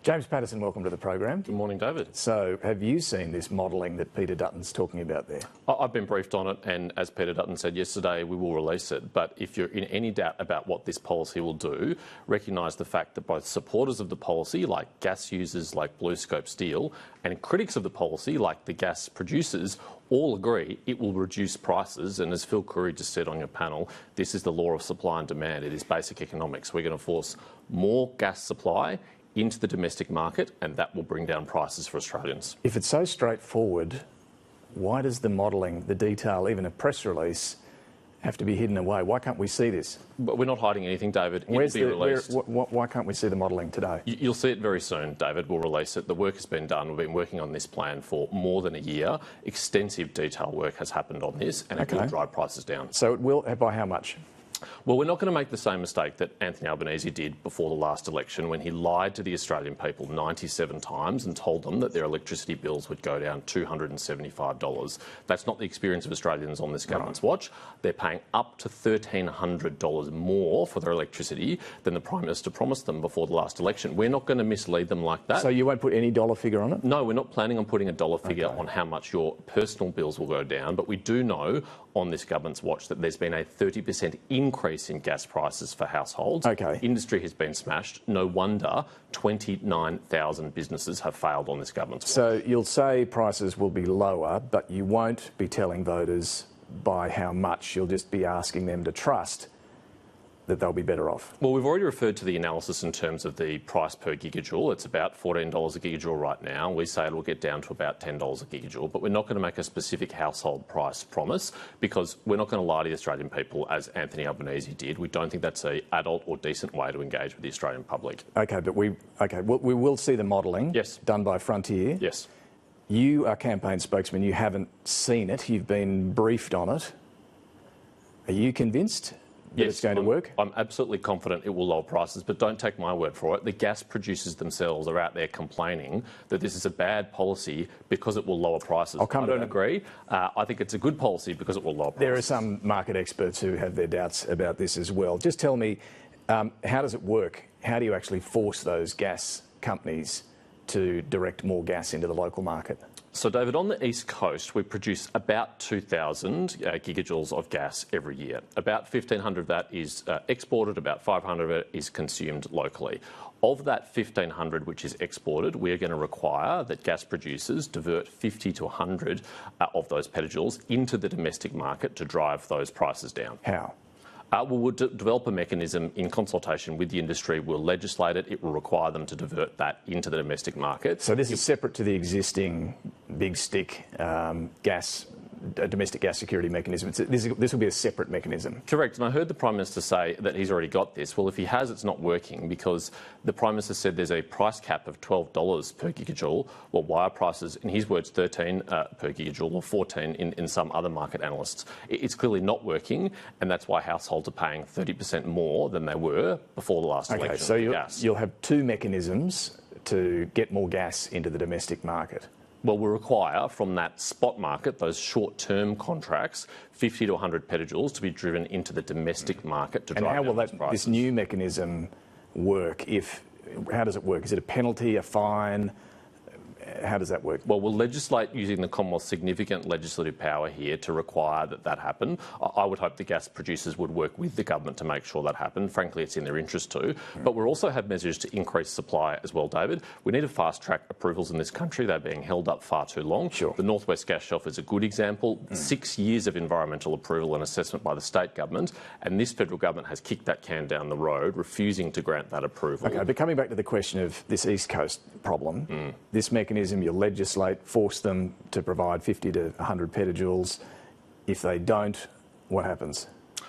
James Paterson, welcome to the program. Good morning, David. So, have you seen this modelling that Peter Dutton's talking about there? I've been briefed on it, and as Peter Dutton said yesterday, we will release it. But if you're in any doubt about what this policy will do, recognise the fact that both supporters of the policy, like gas users like BlueScope Steel, and critics of the policy, like the gas producers, all agree it will reduce prices. And as Phil Curry just said on your panel, this is the law of supply and demand. It is basic economics. We're going to force more gas supply into the domestic market, and that will bring down prices for Australians. If it's so straightforward, why does the modelling, the detail, even a press release, have to be hidden away? Why can't we see this? But we're not hiding anything, David. Why can't we see the modelling today? You'll see it very soon, David. We'll release it. The work has been done. We've been working on this plan for more than a year. Extensive detail work has happened on this, and it will drive prices down. So it will, by how much? Well, we're not going to make the same mistake that Anthony Albanese did before the last election, when he lied to the Australian people 97 times and told them that their electricity bills would go down $275. That's not the experience of Australians on this government's watch. They're paying up to $1,300 more for their electricity than the Prime Minister promised them before the last election. We're not going to mislead them like that. So you won't put any dollar figure on it? No, we're not planning on putting a dollar figure on how much your personal bills will go down, but we do know on this government's watch that there's been a 30% increase in gas prices for households. Industry has been smashed. No wonder 29,000 businesses have failed on this government's watch. So you'll say prices will be lower, but you won't be telling voters by how much. You'll just be asking them to trust that they'll be better off. Well, we've already referred to the analysis in terms of the price per gigajoule. It's about $14 a gigajoule right now. We say it'll get down to about $10 a gigajoule, but we're not going to make a specific household price promise because we're not going to lie to the Australian people as Anthony Albanese did. We don't think that's an adult or decent way to engage with the Australian public. Okay, but we will see the modelling done by Frontier. Yes. You are campaign spokesman. You haven't seen it. You've been briefed on it. Are you convinced that it's going to work? I'm absolutely confident it will lower prices, but don't take my word for it. The gas producers themselves are out there complaining that this is a bad policy because it will lower prices. I don't agree. I think it's a good policy because it will lower prices. There are some market experts who have their doubts about this as well. Just tell me, how does it work? How do you actually force those gas companies to direct more gas into the local market? So, David, on the East Coast, we produce about 2,000 gigajoules of gas every year. About 1,500 of that is exported, about 500 of it is consumed locally. Of that 1,500 which is exported, we are going to require that gas producers divert 50 to 100 of those petajoules into the domestic market to drive those prices down. How? We'll develop a mechanism in consultation with the industry. We'll legislate it. It will require them to divert that into the domestic market. So this is separate to the existing big stick domestic gas security mechanism. This will be a separate mechanism. Correct. And I heard the Prime Minister say that he's already got this. Well, if he has, it's not working because the Prime Minister said there's a price cap of $12 per gigajoule. Well, why are prices, in his words, 13 per gigajoule or 14 in some other market analysts? It's clearly not working, and that's why households are paying 30% more than they were before the last election. So you'll have two mechanisms to get more gas into the domestic market. Well, we require from that spot market, those short-term contracts, 50 to 100 petajoules to be driven into the domestic market to drive down those prices. And how will this new mechanism work? How does it work? Is it a penalty, a fine? How does that work? Well, we'll legislate using the Commonwealth's significant legislative power here to require that happen. I would hope the gas producers would work with the government to make sure that happen. Frankly, it's in their interest too. But we'll also have measures to increase supply as well, David. We need to fast-track approvals in this country. They're being held up far too long. The North West Gas Shelf is a good example. 6 years of environmental approval and assessment by the state government, and this federal government has kicked that can down the road, refusing to grant that approval. Okay, but coming back to the question of this East Coast problem, this mechanism, you'll legislate, force them to provide 50 to 100 petajoules. If they don't, what happens?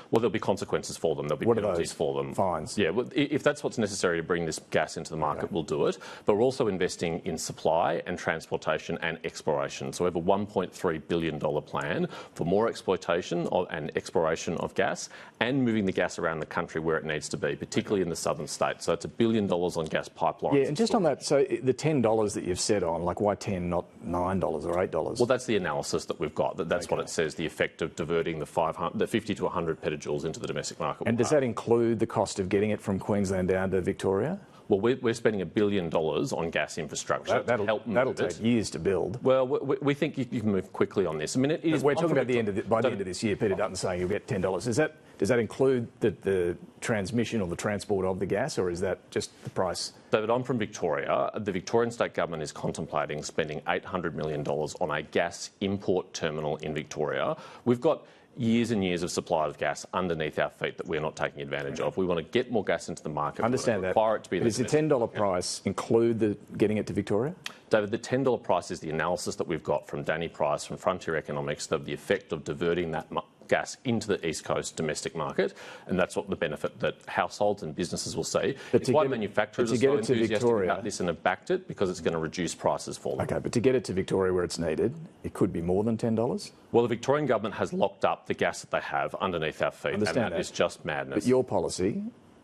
Well, there'll be consequences for them. There'll be penalties for them. Fines? Yeah, well, if that's what's necessary to bring this gas into the market, we'll do it. But we're also investing in supply and transportation and exploration. So we have a $1.3 billion plan for more exploitation and exploration of gas and moving the gas around the country where it needs to be, particularly in the southern states. So it's $1 billion on gas pipelines. Yeah, and just on that, so the $10 that you've set on, like why 10, not $9 or $8? Well, that's the analysis that we've got. That's what it says, the effect of diverting the 50 to 100 petajoules into the domestic market. And does that include the cost of getting it from Queensland down to Victoria? Well, we're spending $1 billion on gas infrastructure to help move that'll take years to build. Well, we think you can move quickly on this. I mean, we're talking about by the end of this year. Peter Dutton saying you'll get $10. Does that include the transmission or the transport of the gas, or is that just the price? David, I'm from Victoria. The Victorian state government is contemplating spending $800 million on a gas import terminal in Victoria. We've got years and years of supply of gas underneath our feet that we're not taking advantage of. We want to get more gas into the market. I understand that. Require it to be. But does the $10 price include getting it to Victoria? David, the $10 price is the analysis that we've got from Danny Price, from Frontier Economics, of the effect of diverting that gas into the East Coast domestic market, and that's what the benefit that households and businesses will see. It's why manufacturers are so enthusiastic about this and have backed it, because it's going to reduce prices for them. Okay, but to get it to Victoria where it's needed, it could be more than $10? Well, the Victorian government has locked up the gas that they have underneath our feet, and that is just madness. But your policy,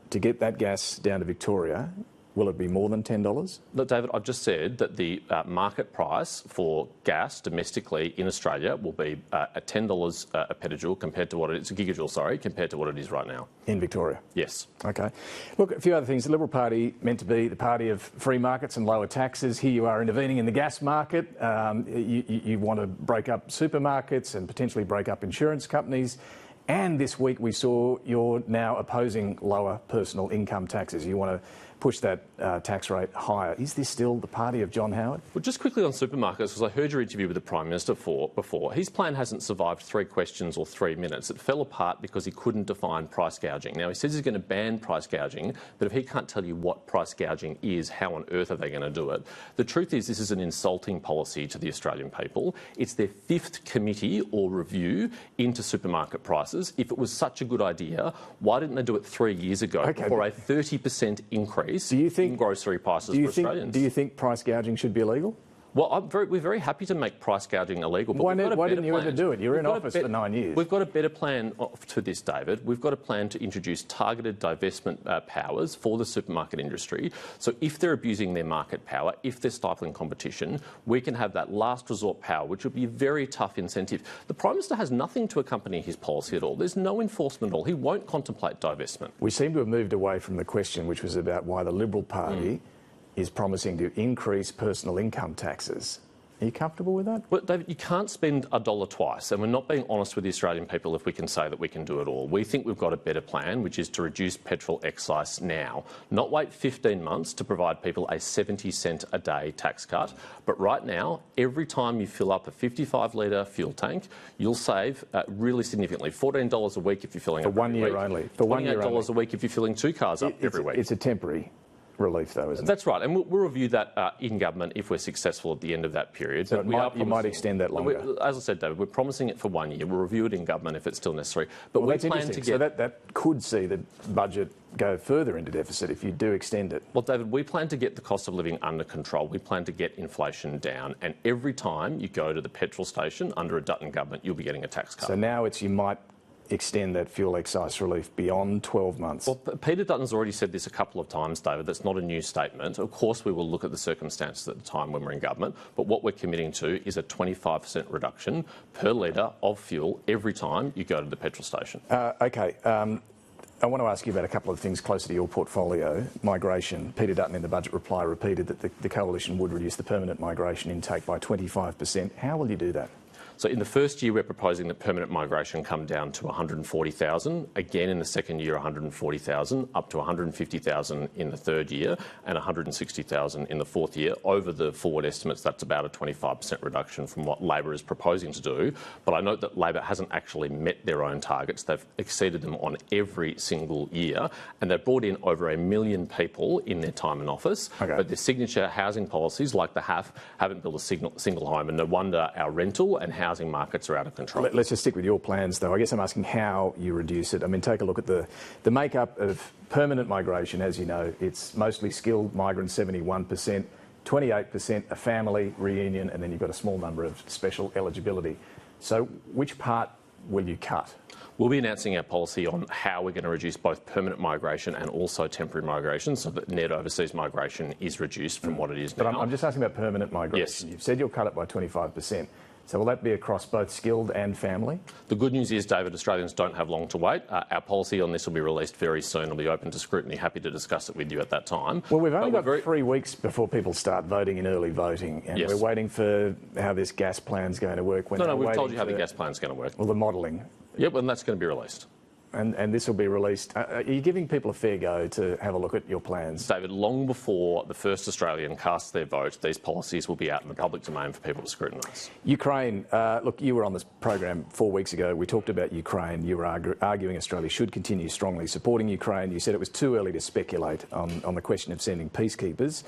to get that gas down to Victoria, will it be more than $10? Look, David, I've just said that the market price for gas domestically in Australia will be at $10 a petajoule compared to what it is, a gigajoule, sorry, compared to what it is right now. In Victoria? Yes. Okay. Look, a few other things. The Liberal Party meant to be the party of free markets and lower taxes. Here you are intervening in the gas market. You want to break up supermarkets and potentially break up insurance companies. And this week we saw you're now opposing lower personal income taxes. You want to push that tax rate higher. Is this still the party of John Howard? Well, just quickly on supermarkets, because I heard your interview with the Prime Minister before. His plan hasn't survived 3 questions or 3 minutes. It fell apart because he couldn't define price gouging. Now, he says he's going to ban price gouging, but if he can't tell you what price gouging is, how on earth are they going to do it? The truth is this is an insulting policy to the Australian people. It's their 5th committee or review into supermarket prices. If it was such a good idea, why didn't they do it 3 years ago for a 30% increase in grocery prices for Australians? Do you think price gouging should be illegal? Well, we're very happy to make price gouging illegal. But why didn't you ever do it? You were in office for 9 years. We've got a better plan to this, David. We've got a plan to introduce targeted divestment powers for the supermarket industry. So if they're abusing their market power, if they're stifling competition, we can have that last resort power, which would be a very tough incentive. The Prime Minister has nothing to accompany his policy at all. There's no enforcement at all. He won't contemplate divestment. We seem to have moved away from the question, which was about why the Liberal Party is promising to increase personal income taxes. Are you comfortable with that? Well, David, you can't spend a dollar twice, and we're not being honest with the Australian people if we can say that we can do it all. We think we've got a better plan, which is to reduce petrol excise now, not wait 15 months to provide people a 70-cent a day tax cut. But right now, every time you fill up a 55-litre fuel tank, you'll save really significantly, $14 a week if you're filling up for 1 year only. For $28 a week if you're filling 2 cars up every week. It's a temporary relief, though, isn't it? That's right, and we'll review that in government if we're successful at the end of that period. So you might extend that longer. As I said, David, we're promising it for 1 year. We'll review it in government if it's still necessary. But we plan to get. So that could see the budget go further into deficit if you do extend it. Well, David, we plan to get the cost of living under control. We plan to get inflation down, and every time you go to the petrol station under a Dutton government, you'll be getting a tax cut. So now you might extend that fuel excise relief beyond 12 months. Well, Peter Dutton's already said this a couple of times, David. That's not a new statement. Of course, we will look at the circumstances at the time when we're in government, but what we're committing to is a 25% reduction per litre of fuel every time you go to the petrol station. OK. I want to ask you about a couple of things closer to your portfolio. Migration. Peter Dutton in the budget reply repeated that the coalition would reduce the permanent migration intake by 25%. How will you do that? So in the first year, we're proposing that permanent migration come down to 140,000. Again, in the second year, 140,000, up to 150,000 in the third year, and 160,000 in the fourth year. Over the forward estimates, that's about a 25% reduction from what Labor is proposing to do. But I note that Labor hasn't actually met their own targets. They've exceeded them on every single year, and they've brought in over 1 million people in their time in office. Okay. But their signature housing policies, like the HAF, haven't built a single home, and no wonder our rental and housing markets are out of control. Let's just stick with your plans, though. I guess I'm asking how you reduce it. I mean, take a look at the makeup of permanent migration. As you know, it's mostly skilled migrants, 71%, 28% a family reunion, and then you've got a small number of special eligibility. So which part will you cut? We'll be announcing our policy on how we're going to reduce both permanent migration and also temporary migration, so that net overseas migration is reduced from what it is now. But I'm just asking about permanent migration. Yes. You've said you'll cut it by 25%. So will that be across both skilled and family? The good news is, David, Australians don't have long to wait. Our policy on this will be released very soon. It'll be open to scrutiny. Happy to discuss it with you at that time. Well, we've only got 3 weeks before people start voting in early voting, and we're waiting for how this gas plan's going to work. No, we've told you how the gas plan's going to work. Well, the modelling. Yep, and that's going to be released. And this will be released. Are you giving people a fair go to have a look at your plans? David, long before the first Australian casts their vote, these policies will be out in the public domain for people to scrutinise. Ukraine. Look, you were on this program 4 weeks ago. We talked about Ukraine. You were arguing Australia should continue strongly supporting Ukraine. You said it was too early to speculate on the question of sending peacekeepers.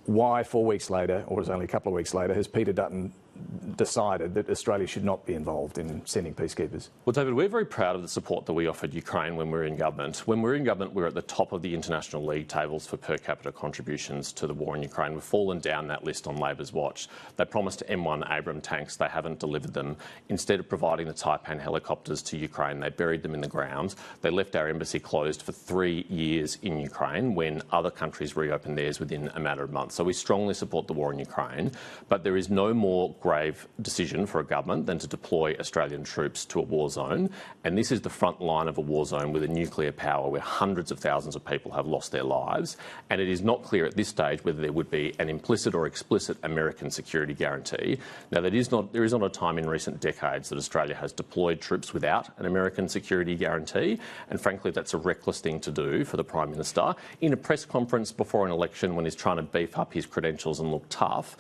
Why 4 weeks later, or it was only a couple of weeks later, has Peter Dutton decided that Australia should not be involved in sending peacekeepers? Well, David, we're very proud of the support that we offered Ukraine when we were in government. When we were in government, we were at the top of the international league tables for per capita contributions to the war in Ukraine. We've fallen down that list on Labor's watch. They promised M1 Abrams tanks. They haven't delivered them. Instead of providing the Taipan helicopters to Ukraine, they buried them in the ground. They left our embassy closed for 3 years in Ukraine when other countries reopened theirs within a matter of months. So we strongly support the war in Ukraine, but there is no more grave decision for a government than to deploy Australian troops to a war zone. And this is the front line of a war zone with a nuclear power where hundreds of thousands of people have lost their lives. And it is not clear at this stage whether there would be an implicit or explicit American security guarantee. Now, there is not a time in recent decades that Australia has deployed troops without an American security guarantee. And frankly, that's a reckless thing to do for the Prime Minister in a press conference before an election when he's trying to beef up his credentials and look tough,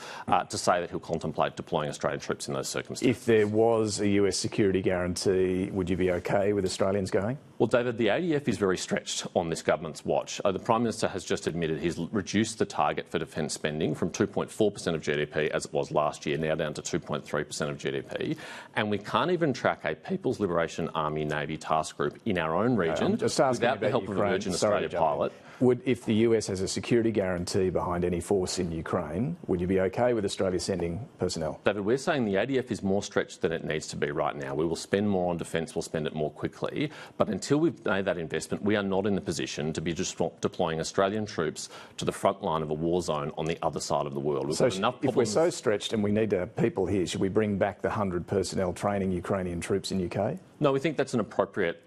to say that he'll contemplate deploying Australian troops in those circumstances. If there was a US security guarantee, would you be okay with Australians going? Well, David, the ADF is very stretched on this government's watch. The Prime Minister has just admitted he's reduced the target for defence spending from 2.4% of GDP, as it was last year, now down to 2.3% of GDP. And we can't even track a People's Liberation Army Navy task group in our own region without the help of a Virgin Australia pilot. If the US has a security guarantee behind any force in Ukraine, would you be okay with Australia sending personnel? David, we're saying the ADF is more stretched than it needs to be right now. We will spend more on defence, we'll spend it more quickly. But until we've made that investment, we are not in the position to be just deploying Australian troops to the front line of a war zone on the other side of the world. So if we're so stretched and we need to have people here, should we bring back the 100 personnel training Ukrainian troops in UK? No, we think that's an appropriate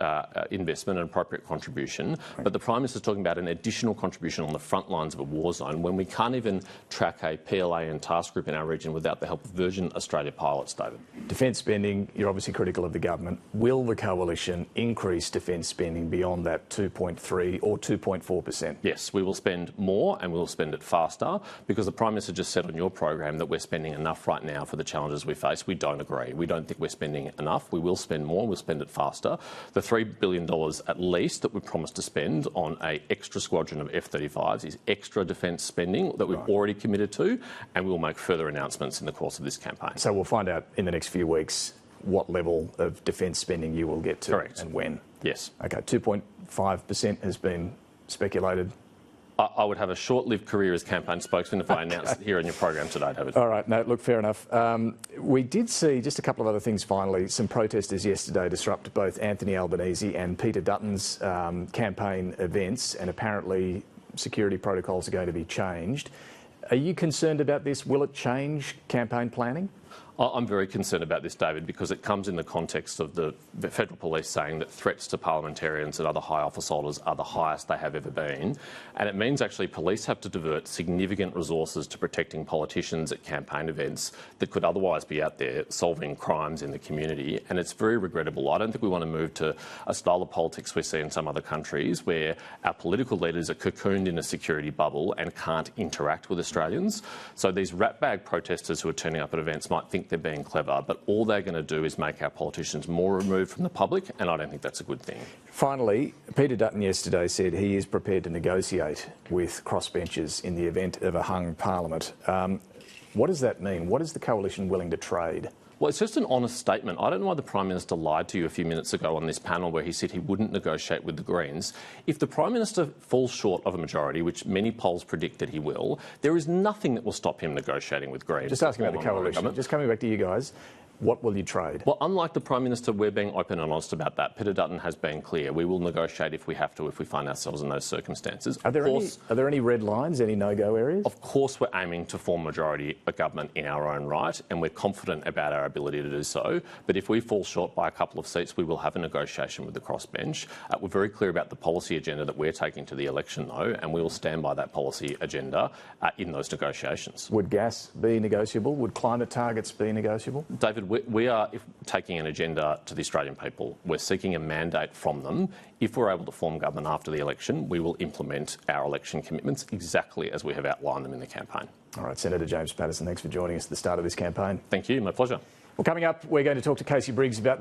investment, an appropriate contribution. Right. But the Prime Minister's talking about an additional contribution on the front lines of a war zone when we can't even track a PLA and task group in our region without the help of Virgin Australia pilots, David. Defence spending, you're obviously critical of the government. Will the coalition increase defence spending beyond that 2.3 or 2.4%? Yes, we will spend more and we will spend it faster because the Prime Minister just said on your program that we're spending enough right now for the challenges we face. We don't agree. We don't think we're spending enough. We will spend more. We'll spend it faster. The $3 billion at least that we promised to spend on an extra squadron of F-35s is extra defence spending that we've already committed to, and we will make further announcements in the course of this campaign. So we'll find out in the next few weeks what level of defence spending you will get to. Correct. And when. Yes. Okay, 2.5% has been speculated. I would have a short-lived career as campaign spokesman if I announced it here on your program today, David. All right, no, look, fair enough. We did see, just a couple of other things finally, some protesters yesterday disrupt both Anthony Albanese and Peter Dutton's campaign events, and apparently security protocols are going to be changed. Are you concerned about this? Will it change campaign planning? I'm very concerned about this, David, because it comes in the context of the Federal Police saying that threats to parliamentarians and other high office holders are the highest they have ever been. And it means actually police have to divert significant resources to protecting politicians at campaign events that could otherwise be out there solving crimes in the community. And it's very regrettable. I don't think we want to move to a style of politics we see in some other countries where our political leaders are cocooned in a security bubble and can't interact with Australians. So these ratbag protesters who are turning up at events might think they're being clever, but all they're going to do is make our politicians more removed from the public, and I don't think that's a good thing. Finally, Peter Dutton yesterday said he is prepared to negotiate with crossbenchers in the event of a hung parliament. What does that mean? What is the coalition willing to trade? Well, it's just an honest statement. I don't know why the Prime Minister lied to you a few minutes ago on this panel where he said he wouldn't negotiate with the Greens. If the Prime Minister falls short of a majority, which many polls predict that he will, there is nothing that will stop him negotiating with Greens. Just asking about the coalition. Just coming back to you guys. what will you trade? Well, unlike the Prime Minister, we're being open and honest about that. Peter Dutton has been clear. We will negotiate if we have to, if we find ourselves in those circumstances. Are there any red lines, any no-go areas? Of course, we're aiming to form majority of government in our own right, and we're confident about our ability to do so. But if we fall short by a couple of seats, we will have a negotiation with the crossbench. We're very clear about the policy agenda that we're taking to the election, though, and we will stand by that policy agenda in those negotiations. Would gas be negotiable? Would climate targets be negotiable? David, we are taking an agenda to the Australian people. We're seeking a mandate from them. If we're able to form government after the election, we will implement our election commitments exactly as we have outlined them in the campaign. All right, Senator James Paterson, thanks for joining us at the start of this campaign. Thank you, my pleasure. Well, coming up, we're going to talk to Casey Briggs about that